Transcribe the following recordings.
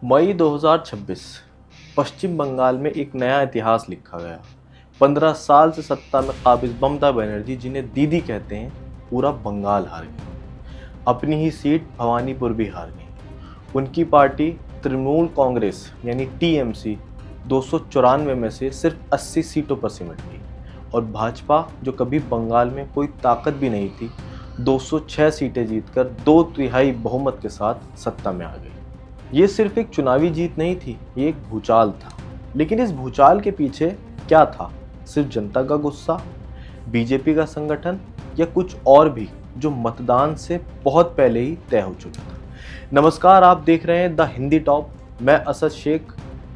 मई 2026 पश्चिम बंगाल में एक नया इतिहास लिखा गया। 15 साल से सत्ता में काबिज ममता बनर्जी, जिन्हें दीदी कहते हैं, पूरा बंगाल हार गई। अपनी ही सीट भवानीपुर भी हार गई। उनकी पार्टी तृणमूल कांग्रेस यानी टीएमसी 294 में से सिर्फ 80 सीटों पर सिमट गई और भाजपा, जो कभी बंगाल में कोई ताकत भी नहीं थी, 206 सीटें जीतकर 2/3 बहुमत के साथ सत्ता में आ गई। ये सिर्फ एक चुनावी जीत नहीं थी, ये एक भूचाल था। लेकिन इस भूचाल के पीछे क्या था? सिर्फ जनता का गुस्सा, बीजेपी का संगठन, या कुछ और भी जो मतदान से बहुत पहले ही तय हो चुका था? नमस्कार, आप देख रहे हैं द हिंदी टॉप। मैं असद शेख।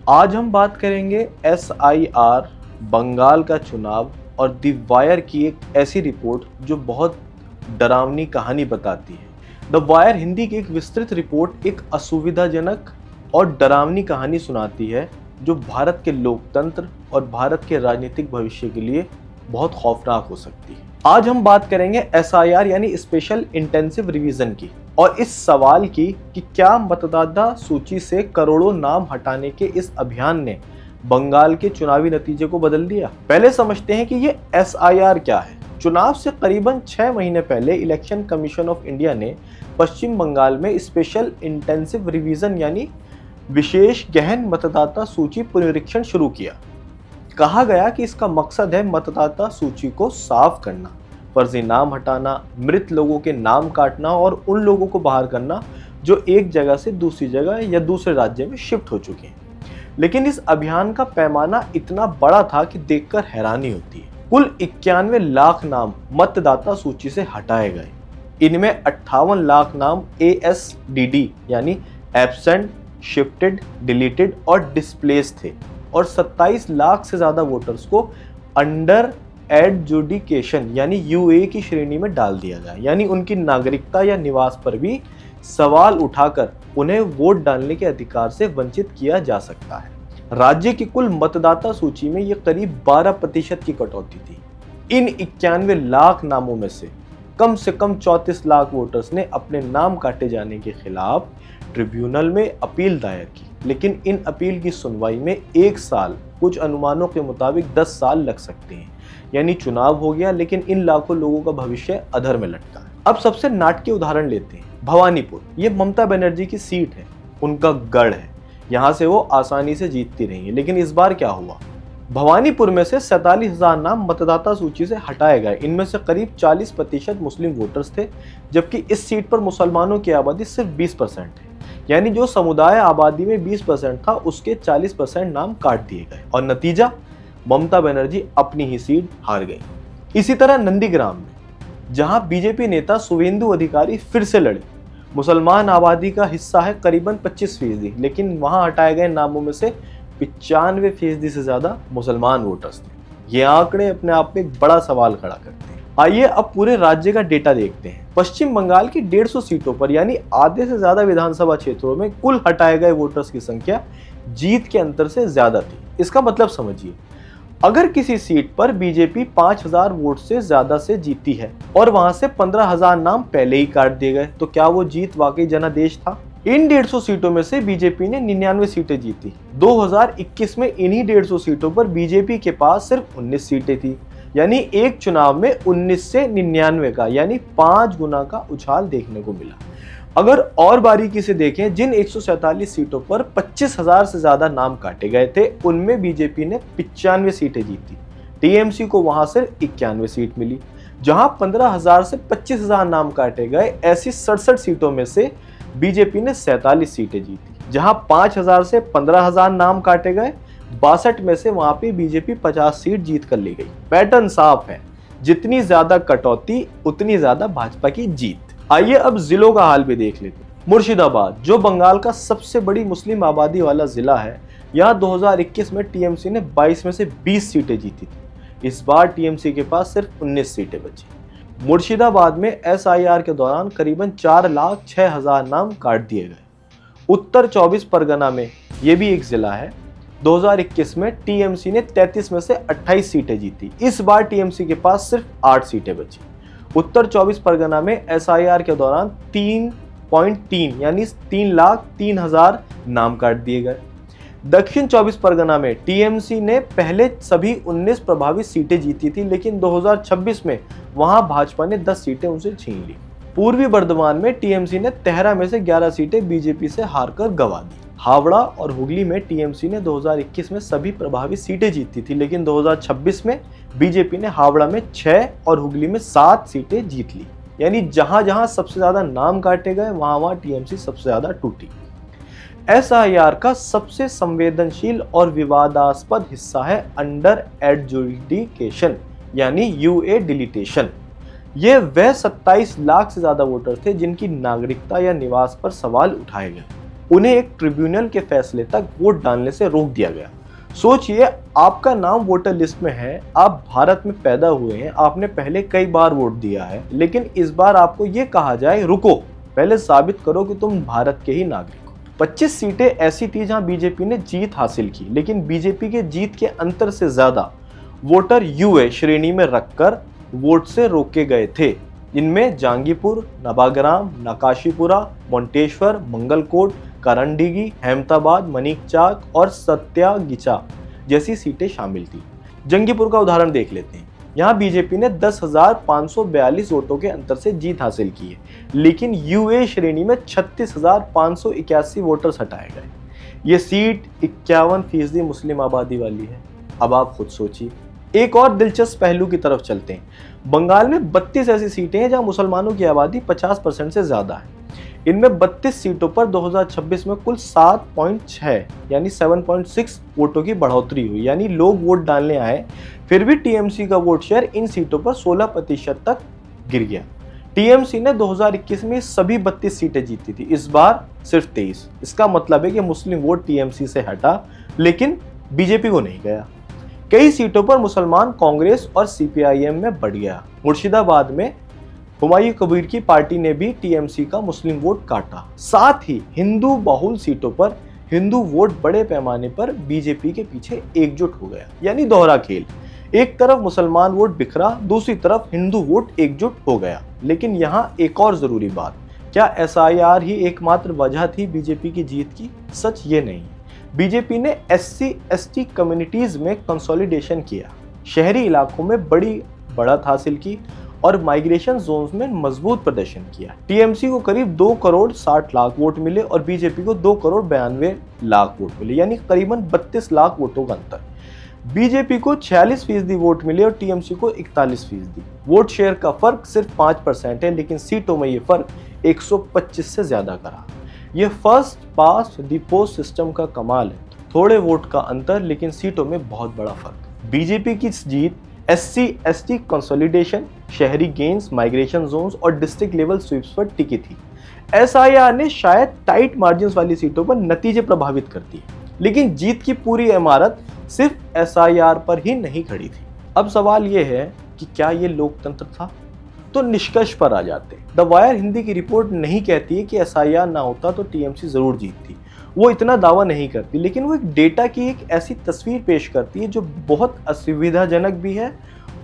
आज हम बात करेंगे SIR, बंगाल का चुनाव और द वायर की एक ऐसी रिपोर्ट जो बहुत डरावनी कहानी बताती है। द वायर हिंदी की एक विस्तृत रिपोर्ट एक असुविधाजनक और डरावनी कहानी सुनाती है जो भारत के लोकतंत्र और भारत के राजनीतिक भविष्य के लिए बहुत खौफनाक हो सकती है। आज हम बात करेंगे SIR यानी स्पेशल इंटेंसिव रिवीजन की, और इस सवाल की कि क्या मतदाता सूची से करोड़ों नाम हटाने के इस अभियान ने बंगाल के चुनावी नतीजे को बदल दिया। पहले समझते हैं कि ये SIR क्या है। चुनाव से करीबन 6 महीने पहले इलेक्शन कमीशन ऑफ इंडिया ने पश्चिम बंगाल में स्पेशल इंटेंसिव रिवीजन यानी विशेष गहन मतदाता सूची पुनरीक्षण शुरू किया। कहा गया कि इसका मकसद है मतदाता सूची को साफ करना, फर्जी नाम हटाना, मृत लोगों के नाम काटना और उन लोगों को बाहर करना जो एक जगह से दूसरी जगह या दूसरे राज्य में शिफ्ट हो चुके हैं। लेकिन इस अभियान का पैमाना इतना बड़ा था कि देखकर हैरानी होती है। कुल 91 लाख नाम मतदाता सूची से हटाए गए। इनमें 58 लाख नाम ASDD यानी एब्सेंट, शिफ्टेड, डिलीटेड और डिस्प्लेस थे, और 27 लाख से ज्यादा वोटर्स को अंडर एडजुडिकेशन यानी UA की श्रेणी में डाल दिया गया, यानी उनकी नागरिकता या निवास पर भी सवाल उठाकर उन्हें वोट डालने के अधिकार से वंचित किया जा सकता है। राज्य की कुल मतदाता सूची में यह करीब 12% की कटौती थी। इन 91 लाख नामों में से कम 34 लाख वोटर्स ने अपने नाम काटे जाने के खिलाफ ट्रिब्यूनल में अपील दायर की, लेकिन इन अपील की सुनवाई में 1 साल, कुछ अनुमानों के मुताबिक 10 साल लग सकते हैं। यानी चुनाव हो गया, लेकिन इन लाखों लोगों का भविष्य अधर में लटका है। अब सबसे नाटकीय उदाहरण लेते हैं। भवानीपुर, ये ममता बनर्जी की सीट है, उनका गढ़ है, यहाँ से वो आसानी से जीतती रही है। लेकिन इस बार क्या हुआ? भवानीपुर में से 47,000 नाम मतदाता सूची से हटाए गए। इनमें से करीब 40% मुस्लिम वोटर्स थे, जबकि इस सीट पर मुसलमानों की आबादी सिर्फ 20% है। यानी जो समुदाय आबादी में 20% था, उसके 40% नाम काट दिए गए, और नतीजा, ममता बनर्जी अपनी ही सीट हार गई। इसी तरह नंदीग्राम में, जहां बीजेपी नेता शुवेंदु अधिकारी फिर से लड़े, मुसलमान आबादी का हिस्सा है करीबन 25%, लेकिन वहां हटाए गए नामों में से 95% से ज्यादा मुसलमान वोटर्स थे। ये आंकड़े अपने आप में एक बड़ा सवाल खड़ा करते हैं। आइए अब पूरे राज्य का डेटा देखते हैं। पश्चिम बंगाल की 150 सीटों पर, यानी आधे से ज्यादा विधानसभा क्षेत्रों में, कुल हटाए गए वोटर्स की संख्या जीत के अंतर से ज्यादा थी। इसका मतलब समझिए, अगर किसी सीट पर बीजेपी 5000 वोट से ज्यादा से जीती है और वहां से 15,000 नाम पहले ही काट दिए गए, तो क्या वो जीत वाकई जनादेश था? इन 150 सीटों में से बीजेपी ने 99 सीटें जीती। 2021 में इन्हीं 150 सीटों पर बीजेपी के पास सिर्फ 19 सीटें थी। यानी एक चुनाव में 19 से 99 का, यानी 5 गुना का उछाल देखने को मिला। अगर और बारीकी से देखें, जिन 147 सीटों पर 25,000 से ज्यादा नाम काटे गए थे, उनमें बीजेपी ने 95 सीटें जीती। टीएमसी को वहां सिर्फ 91 सीट मिली। जहां 15,000 से 25,000 नाम काटे गए, ऐसी 67 सीटों में से बीजेपी ने 47 सीटें जीती। जहां 5,000 से 15,000 नाम काटे गए, 62 में से वहां पे बीजेपी 50 सीट जीत कर ले गई। पैटर्न साफ है, जितनी ज्यादा कटौती उतनी ज्यादा भाजपा की जीत। आइए अब जिलों का हाल भी देख लेते हैं। मुर्शिदाबाद, जो बंगाल का सबसे बड़ी मुस्लिम आबादी वाला जिला है, यहाँ 2021 में टीएमसी ने 22 में से 20 सीटें जीती थी। इस बार टीएमसी के पास सिर्फ 19 सीटें बची। मुर्शिदाबाद में SIR के दौरान करीबन 4,06,000 नाम काट दिए गए। उत्तर 24 परगना में, ये भी एक जिला है, 2021 में टीएमसी ने 33 में से 28 सीटें जीती। इस बार टीएमसी के पास सिर्फ 8 सीटें बची। उत्तर 24 परगना में SIR के दौरान 3 3.3 यानी 3,03,000 नाम काट दिए गए। दक्षिण 24 परगना में टीएमसी ने पहले सभी 19 प्रभावित सीटें जीती थी, लेकिन 2026 में वहां भाजपा ने 10 सीटें उनसे छीन ली। पूर्वी बर्धमान में टीएमसी ने तेहरा में से 11 सीटें बीजेपी से हारकर गंवा दी। हावड़ा और हुगली में टीएमसी ने 2021 में सभी प्रभावित सीटें जीती थी, लेकिन 2026 में बीजेपी ने हावड़ा में 6 और हुगली में 7 सीटें जीत ली। यानी जहां जहां सबसे ज्यादा नाम काटे गए वहां वहां टीएमसी सबसे ज्यादा टूटी। एसआईआर का सबसे संवेदनशील और विवादास्पद हिस्सा है अंडर एडजुडिकेशन यानी यूए डिलीटेशन। ये वह 27 लाख से ज्यादा वोटर थे जिनकी नागरिकता या निवास पर सवाल उठाए गए। उन्हें एक ट्रिब्यूनल के फैसले तक वोट डालने से रोक दिया गया। सोचिए, आपका नाम वोटर लिस्ट में है, आप भारत में पैदा हुए हैं, आपने पहले कई बार वोट दिया है, लेकिन इस बार आपको ये कहा जाए रुको, पहले साबित करो कि तुम भारत के ही नागरिक हो। 25 सीटें ऐसी थी जहां बीजेपी ने जीत हासिल की, लेकिन बीजेपी के जीत के अंतर से ज्यादा वोटर यूए श्रेणी में रखकर वोट से रोके गए थे। इनमें जांगीपुर, नवाग्राम, नकाशीपुरा, मोंटेश्वर, मंगलकोट, करंडीगी, हेमताबाद, मनीकचाक और सत्यागिचा जैसी सीटें शामिल थी। जंगीपुर का उदाहरण देख लेते हैं। यहाँ बीजेपी ने 10,542 वोटों के अंतर से जीत हासिल की है, लेकिन यूए श्रेणी में 36,581 वोटर्स हटाए गए। ये सीट 51% मुस्लिम आबादी वाली है। अब आप खुद सोचिए। एक और दिलचस्प पहलू की तरफ चलते हैं। बंगाल में 32 ऐसी सीटें हैं जहां मुसलमानों की आबादी 50% से ज्यादा है। इनमें 32 सीटों पर 2026 में कुल 7.6 यानी 7.6 वोटों की बढ़ोतरी हुई, यानी लोग वोट डालने आए, फिर भी टीएमसी का वोट शेयर इन सीटों पर 16% तक गिर गया। टीएमसी ने 2021 में सभी 32 सीटें जीती थी, इस बार सिर्फ 23। इसका मतलब है कि मुस्लिम वोट टीएमसी से हटा, लेकिन बीजेपी को नहीं गया। कई सीटों पर मुसलमान कांग्रेस और सीपीआईएम में बढ़ गया। मुर्शिदाबाद में हुमायूं कबीर की पार्टी ने भी टीएमसी का मुस्लिम वोट काटा। साथ ही हिंदू बहुल सीटों पर हिंदू वोट बड़े पैमाने पर बीजेपी के पीछे एकजुट हो गया, यानी दोहरा खेल। एक तरफ मुसलमान वोट बिखरा, दूसरी तरफ हिंदू वोट एकजुट हो गया। लेकिन यहाँ एक और जरूरी बात, क्या एसआईआर ही एकमात्र वजह थी बीजेपी की जीत की? सच ये नहीं। बीजेपी ने SC/ST कम्युनिटीज में कंसोलिडेशन किया, शहरी इलाकों में बड़ी बढ़त हासिल की और माइग्रेशन जोन्स में मजबूत प्रदर्शन किया। टीएमसी को करीब 2 करोड़ 60 लाख वोट मिले और बीजेपी को 2 करोड़ 92 लाख वोट मिले, यानी करीबन 32 लाख वोटों का अंतर। बीजेपी को 46% वोट मिले और टीएमसी को 41%। वोट शेयर का फर्क सिर्फ 5% है, लेकिन सीटों में ये फर्क 125 से ज्यादा का रहा। ये first past the post system का कमाल है। थोड़े वोट का अंतर, लेकिन सीटों में बहुत बड़ा फर्क। बीजेपी की जीत SC/ST कंसोलिडेशन, शहरी गेन्स, माइग्रेशन जोन्स और डिस्ट्रिक्ट लेवल स्वीप्स पर टिकी थी। एसआईआर ने शायद टाइट मार्जिन्स वाली सीटों पर नतीजे प्रभावित कर दिए, लेकिन जीत की पूरी इमारत सिर्फ एसआईआर पर ही नहीं खड़ी थी। अब सवाल ये है कि क्या ये लोकतंत्र था? तो निष्कर्ष पर आ जाते हैं। द वायर हिंदी की रिपोर्ट नहीं कहती है कि एसआईआर ना होता तो टीएमसी जरूर जीतती, वो इतना दावा नहीं करती, लेकिन वो एक डेटा की एक ऐसी तस्वीर पेश करती है जो बहुत असुविधाजनक भी है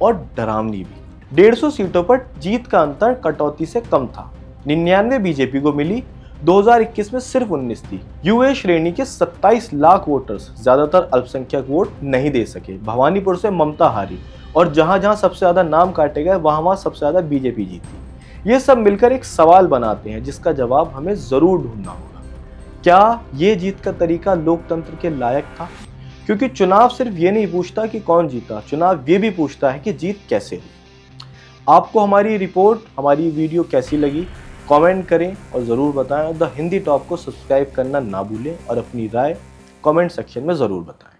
और डरावनी भी। 150 सीटों पर जीत का अंतर कटौती से कम था। 99 बीजेपी को मिली, 2021 में सिर्फ 19 थी। यूए श्रेणी के 27 लाख वोटर्स ज्यादातर अल्पसंख्यक वोट नहीं दे सके। भवानीपुर से ममता हारी और जहां जहां सबसे ज्यादा नाम काटे गए वहां वहां सबसे ज्यादा बीजेपी जीती। ये सब मिलकर एक सवाल बनाते हैं जिसका जवाब हमें जरूर ढूंढना होगा। क्या ये जीत का तरीका लोकतंत्र के लायक था? क्योंकि चुनाव सिर्फ ये नहीं पूछता कि कौन जीता, चुनाव ये भी पूछता है कि जीत कैसे हुई। आपको हमारी रिपोर्ट, हमारी वीडियो कैसी लगी? कमेंट करें और ज़रूर बताएं। द हिंदी टॉप को सब्सक्राइब करना ना भूलें और अपनी राय कमेंट सेक्शन में ज़रूर बताएं।